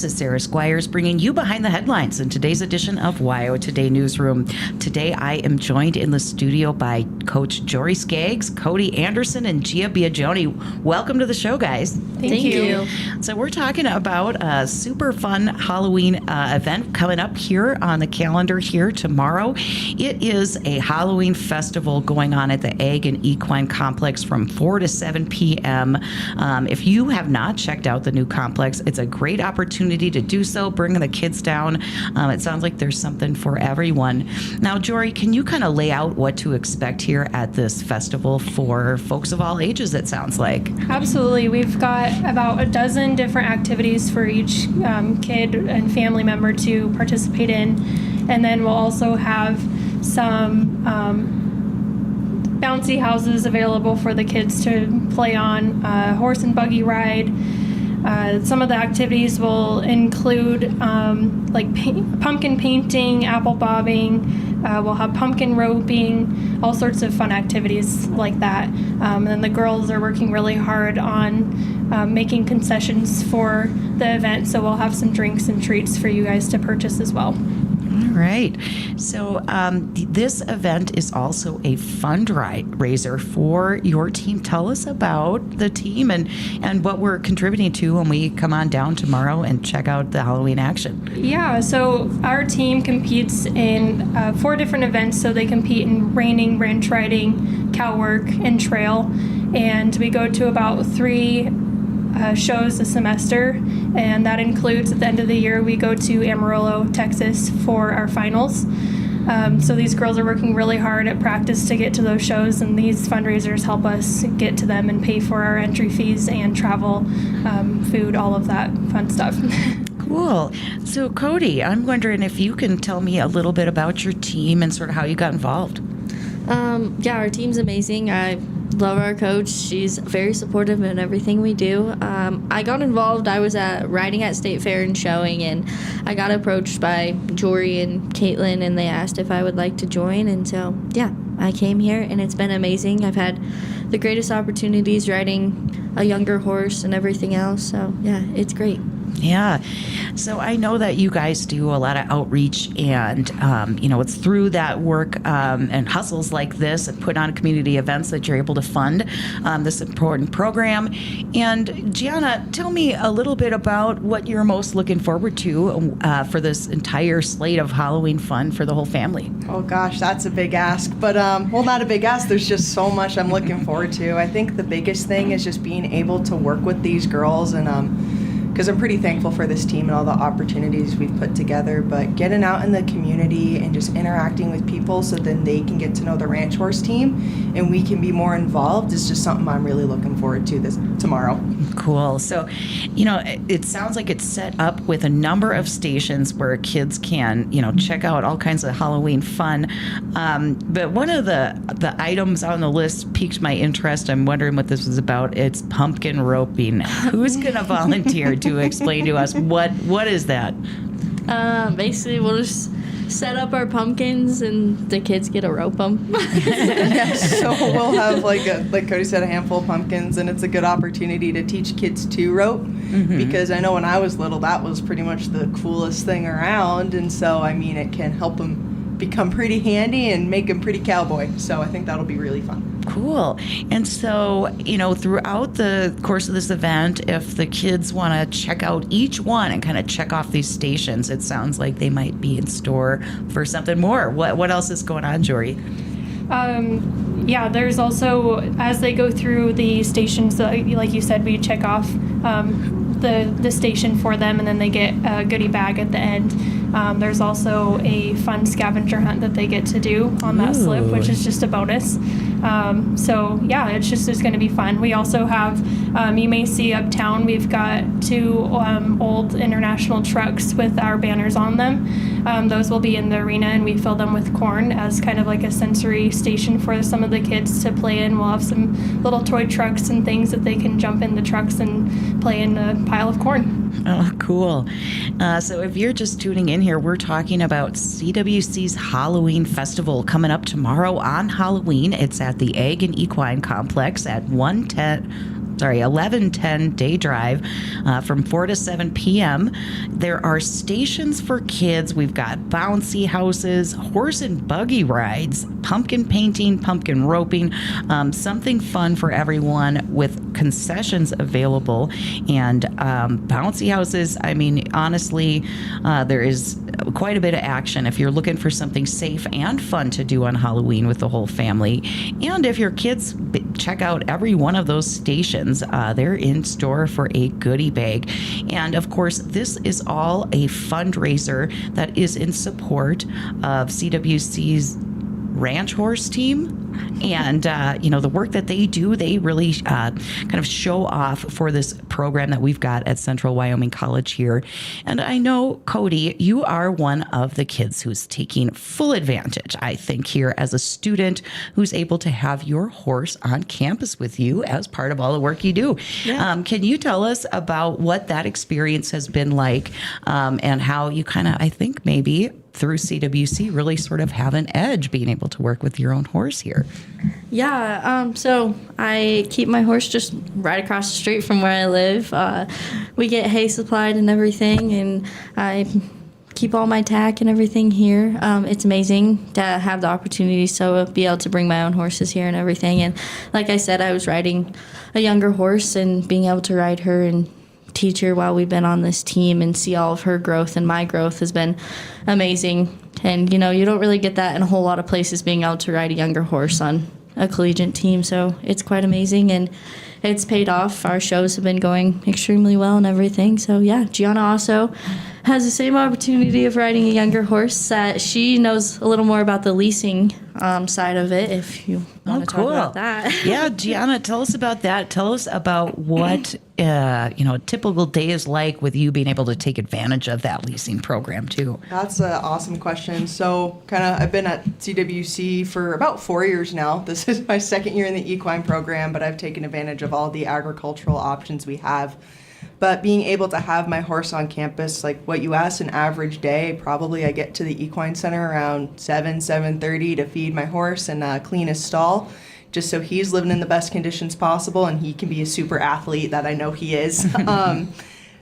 This is Sarah Squires bringing you behind the headlines in today's edition of WYO Today Newsroom. Today I am joined in the studio by Coach Jori Skaggs, Kodie Andersen, and Biagioni. Welcome to the show, guys. Thank you. So we're talking about a super fun Halloween event coming up here on the calendar here tomorrow. It is a Halloween festival going on at the Ag and Equine Complex from 4 to 7 p.m. If you have not checked out the new complex, it's a great opportunity to do so, bringing the kids down. It sounds like there's something for everyone. Now, Jori, can you kind of lay out what to expect here at this festival for folks of all ages, it sounds like? Absolutely. We've got about a dozen different activities for each kid and family member to participate in. And then we'll also have some bouncy houses available for the kids to play on, horse and buggy ride. Some of the activities will include pumpkin painting, apple bobbing. We'll have pumpkin roping, all sorts of fun activities like that. And then the girls are working really hard on making concessions for the event, so we'll have some drinks and treats for you guys to purchase as well. All right. So this event is also a fundraiser for your team. Tell us about the team and what we're contributing to when we come on down tomorrow and check out the Halloween action. Yeah, so our team competes in 4 different events. So they compete in reining, ranch riding, cow work, and trail. And we go to about 3 shows a semester, and that includes at the end of the year we go to Amarillo, Texas for our finals. So these girls are working really hard at practice to get to those shows, and these fundraisers help us get to them and pay for our entry fees and travel, food, all of that fun stuff. Cool. So Kodie, I'm wondering if you can tell me a little bit about your team and sort of how you got involved. Yeah, our team's amazing. I love our coach. She's very supportive in everything we do. I got involved. I was riding at State Fair and showing, and I got approached by Jori and Caitlin, and they asked if I would like to join. And so, yeah, I came here, and it's been amazing. I've had the greatest opportunities riding a younger horse and everything else. So, yeah, it's great. Yeah. So I know that you guys do a lot of outreach, and, it's through that work and hustles like this and put on community events that you're able to fund this important program. And Giana, tell me a little bit about what you're most looking forward to for this entire slate of Halloween fun for the whole family. Oh gosh, that's a big ask. But, not a big ask. There's just so much I'm looking forward to. I think the biggest thing is just being able to work with these girls, and because I'm pretty thankful for this team and all the opportunities we've put together, but getting out in the community and just interacting with people so then they can get to know the ranch horse team and we can be more involved is just something I'm really looking forward to tomorrow. Cool. So, it sounds like it's set up with a number of stations where kids can, check out all kinds of Halloween fun. But one of the items on the list piqued my interest. I'm wondering what this was about. It's pumpkin roping. Who's going to volunteer to explain to us what is that? Basically, we'll just set up our pumpkins and the kids get to rope them. Yeah, so we'll have, like Kodie said, a handful of pumpkins, and it's a good opportunity to teach kids to rope, because I know when I was little that was pretty much the coolest thing around, and so it can help them become pretty handy and make them pretty cowboy. So I think that'll be really fun. Cool. And so, throughout the course of this event, if the kids want to check out each one and kind of check off these stations, it sounds like they might be in store for something more. What else is going on, Jori? Yeah, there's also, as they go through the stations, like you said, we check off the station for them, and then they get a goodie bag at the end. There's also a fun scavenger hunt that they get to do on that slip, which is just a bonus. So yeah, it's going to be fun. We also have, you may see uptown, we've got 2 old international trucks with our banners on them. Those will be in the arena, and we fill them with corn as kind of like a sensory station for some of the kids to play in. We'll have some little toy trucks and things that they can jump in the trucks and play in a pile of corn. Oh, cool. So if you're just tuning in here, we're talking about CWC's Halloween Festival coming up tomorrow on Halloween. It's at the Ag and Equine Complex at 110 11:10 day drive from 4 to 7 p.m. There are stations for kids. We've got bouncy houses, horse and buggy rides, pumpkin painting, pumpkin roping, something fun for everyone with concessions available. And bouncy houses, I mean, honestly, there is quite a bit of action if you're looking for something safe and fun to do on Halloween with the whole family. And if your kids check out every one of those stations, they're in store for a goodie bag. And of course, this is all a fundraiser that is in support of CWC's ranch horse team. And, the work that they do, they really kind of show off for this program that we've got at Central Wyoming College here. And I know, Kodie, you are one of the kids who's taking full advantage, I think, here as a student who's able to have your horse on campus with you as part of all the work you do. Yeah. Can you tell us about what that experience has been like and how you kind of, I think, maybe through CWC really sort of have an edge being able to work with your own horse here? Yeah, so I keep my horse just right across the street from where I live. We get hay supplied and everything, and I keep all my tack and everything here. It's amazing to have the opportunity to be able to bring my own horses here and everything. And like I said, I was riding a younger horse, and being able to ride her and teach her while we've been on this team and see all of her growth and my growth has been amazing. And, you don't really get that in a whole lot of places, being able to ride a younger horse on a collegiate team. So it's quite amazing, and it's paid off. Our shows have been going extremely well and everything. So, yeah, Giana also has the same opportunity of riding a younger horse. She knows a little more about the leasing side of it, if you want to talk about that. Yeah, Giana, tell us about that. Tell us about what a typical day is like with you being able to take advantage of that leasing program too. That's an awesome question. So I've been at CWC for about 4 years now. This is my second year in the equine program, but I've taken advantage of all the agricultural options we have. But being able to have my horse on campus, like what you asked, an average day, probably I get to the equine center around 7:30 to feed my horse and clean his stall, just so he's living in the best conditions possible and he can be a super athlete that I know he is.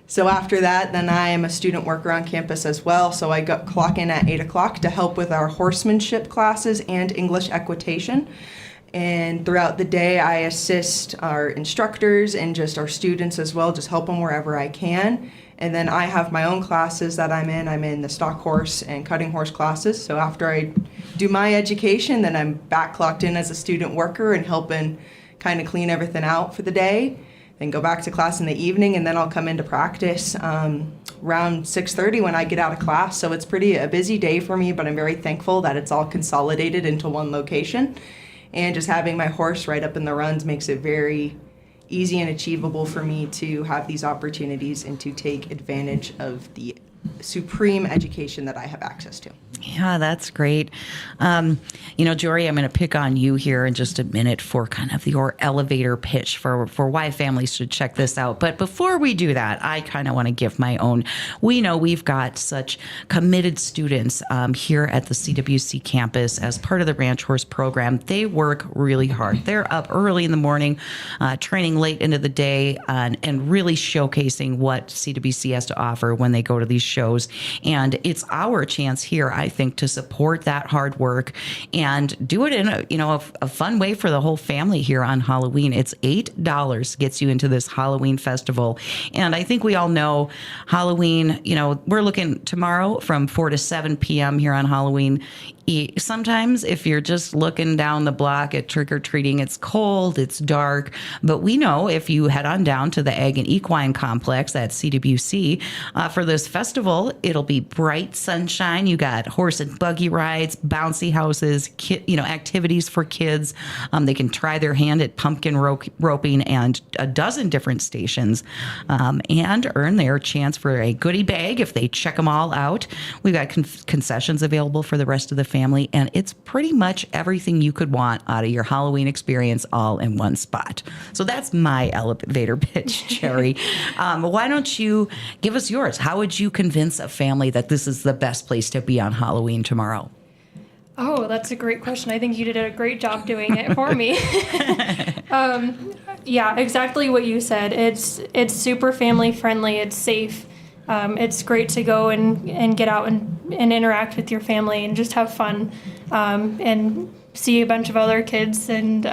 So after that, then I am a student worker on campus as well. So I clock in at 8 o'clock to help with our horsemanship classes and English equitation. And throughout the day, I assist our instructors and just our students as well, just help them wherever I can. And then I have my own classes that I'm in. I'm in the stock horse and cutting horse classes. So after I do my education, then I'm back clocked in as a student worker and helping kind of clean everything out for the day. Then go back to class in the evening, and then I'll come into practice around 6:30 when I get out of class. So it's a busy day for me, but I'm very thankful that it's all consolidated into one location. And just having my horse right up in the runs makes it very easy and achievable for me to have these opportunities and to take advantage of the supreme education that I have access to. Yeah, that's great. Jori, I'm going to pick on you here in just a minute for kind of your elevator pitch for why families should check this out. But before we do that, I kind of want to give my own. We know we've got such committed students here at the CWC campus as part of the Ranch Horse program. They work really hard. They're up early in the morning, training late into the day, and really showcasing what CWC has to offer when they go to these shows. And it's our chance here, I think, to support that hard work and do it in a fun way for the whole family here on Halloween. It's $8 gets you into this Halloween festival. And I think we all know Halloween, we're looking tomorrow from 4 to 7 p.m. here on Halloween. Sometimes if you're just looking down the block at trick-or-treating, it's cold, it's dark. But we know if you head on down to the Ag and Equine Complex at CWC for this festival, it'll be bright sunshine. You got horse and buggy rides, bouncy houses, activities for kids. They can try their hand at pumpkin roping and a dozen different stations and earn their chance for a goodie bag if they check them all out. We've got concessions available for the rest of the family, and it's pretty much everything you could want out of your Halloween experience all in one spot. So that's my elevator pitch, Jori. Why don't you give us yours? How would you convince a family that this is the best place to be on Halloween tomorrow? Oh, that's a great question. I think you did a great job doing it for me. Yeah, exactly what you said. It's super family friendly. It's safe. It's great to go and get out and interact with your family and just have fun and see a bunch of other kids. And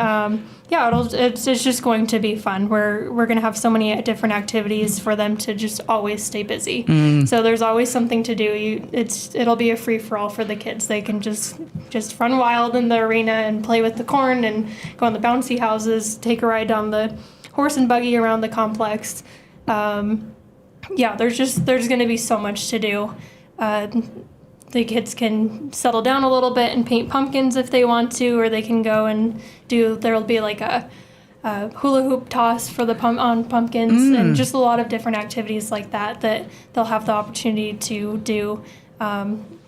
it's just going to be fun. We're going to have so many different activities for them to just always stay busy. So there's always something to do. It'll be a free for all for the kids. They can just run wild in the arena and play with the corn and go on the bouncy houses, take a ride down the horse and buggy around the complex. There's going to be so much to do. The kids can settle down a little bit and paint pumpkins if they want to, or they can go and there'll be like a hula hoop toss for the pumpkins, and just a lot of different activities like that they'll have the opportunity to do.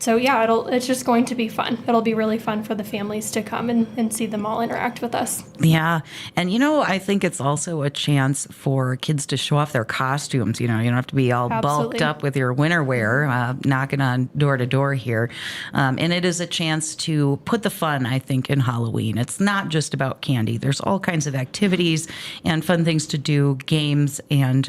It's just going to be fun. It'll be really fun for the families to come and see them all interact with us. Yeah. And, I think it's also a chance for kids to show off their costumes. You don't have to be all bulked up with your winter wear, knocking on door to door here. And it is a chance to put the fun, I think, in Halloween. It's not just about candy. There's all kinds of activities and fun things to do, games and,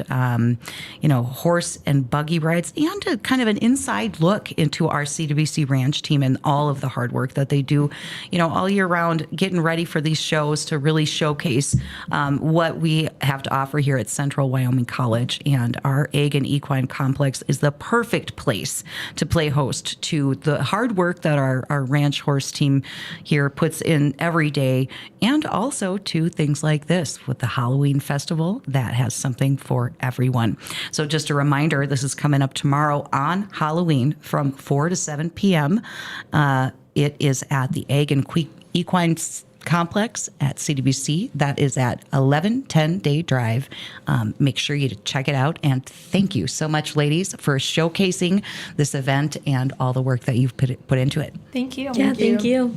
horse and buggy rides, and a kind of an inside look into our CWC ranch team and all of the hard work that they do, all year round, getting ready for these shows to really showcase what we have to offer here at Central Wyoming College. And our Egg and Equine Complex is the perfect place to play host to the hard work that our ranch horse team here puts in every day, and also to things like this with the Halloween festival that has something for everyone. So just a reminder, this is coming up tomorrow on Halloween from 4 to 7 p.m. It is at the Egg and Equine Complex at CWC. That is at 1110 Day Drive. Make sure you check it out. And thank you so much, ladies, for showcasing this event and all the work that you've put into it. Thank you. Yeah, thank you.